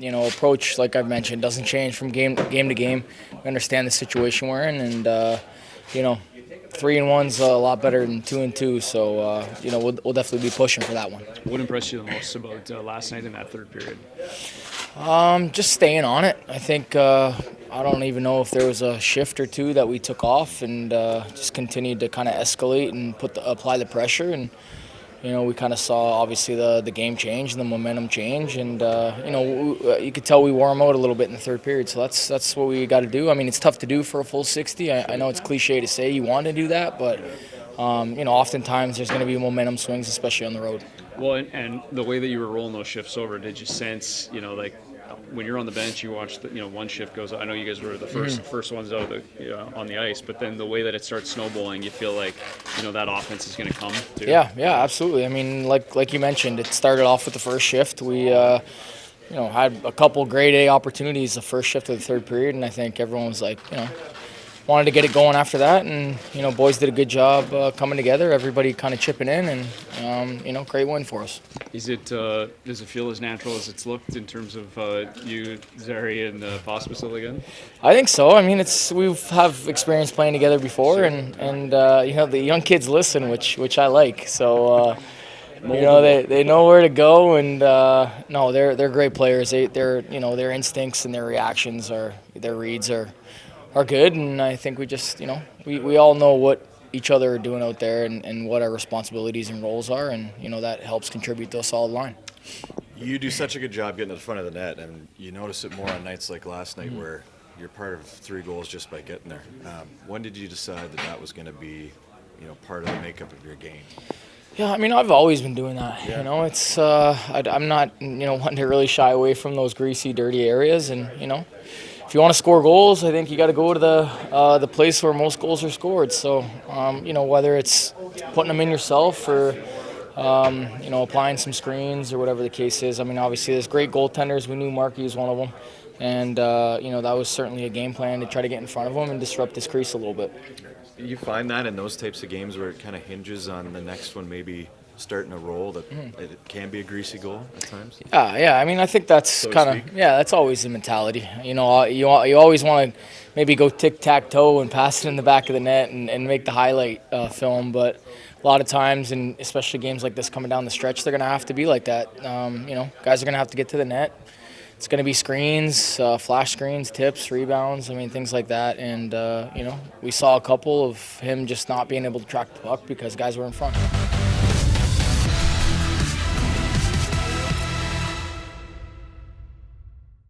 approach, like I've mentioned, doesn't change from game to game. We understand the situation we're in, and 3-1's a lot better than 2-2. So we'll definitely be pushing for that one. What impressed you the most about last night in that third period? Just staying on it. I think I don't even know if there was a shift or two that we took off, and just continued to kind of escalate and apply the pressure. And we kind of saw obviously the game change and the momentum change, and you could tell we wore them out a little bit in the third period. So that's what we got to do. I mean, it's tough to do for a full 60. I know it's cliche to say you want to do that, but oftentimes there's going to be momentum swings, especially on the road. Well, and the way that you were rolling those shifts over, did you sense, like when you're on the bench, you watch one shift goes. I know you guys were the first ones out of on the ice, but then the way that it starts snowballing, you feel like that offense is going to come too. Yeah, absolutely. I mean, like you mentioned, it started off with the first shift. We had a couple grade A opportunities the first shift of the third period, and I think everyone was like, wanted to get it going after that, and boys did a good job coming together. Everybody kind of chipping in, and great win for us. Does it feel as natural as it's looked in terms of you, Zary, and Pospisil again? I think so. I mean, we've have experience playing together before, sure. and the young kids listen, which I like. So. They know where to go, and no, they're great players. Their instincts and their reactions their reads are good, and I think we just we all know what each other are doing out there and what our responsibilities and roles are, and that helps contribute to a solid line. You do such a good job getting to the front of the net, and you notice it more on nights like last night where you're part of 3 goals just by getting there. When did you decide that was going to be part of the makeup of your game? Yeah, I mean, I've always been doing that. Yeah. It's I'm not wanting to really shy away from those greasy, dirty areas, and if you want to score goals, I think you got to go to the place where most goals are scored. So whether it's putting them in yourself or applying some screens or whatever the case is. I mean, obviously there's great goaltenders. We knew Markey was one of them, and that was certainly a game plan to try to get in front of him and disrupt his crease a little bit. You find that in those types of games where it kind of hinges on the next one maybe starting to roll, that it can be a greasy goal at times? Yeah. I mean, I think that's that's always the mentality. You always want to maybe go tic-tac-toe and pass it in the back of the net and make the highlight film, but a lot of times, and especially games like this coming down the stretch, they're going to have to be like that. Guys are going to have to get to the net. It's going to be screens, flash screens, tips, rebounds, things like that. And, we saw a couple of him just not being able to track the puck because guys were in front.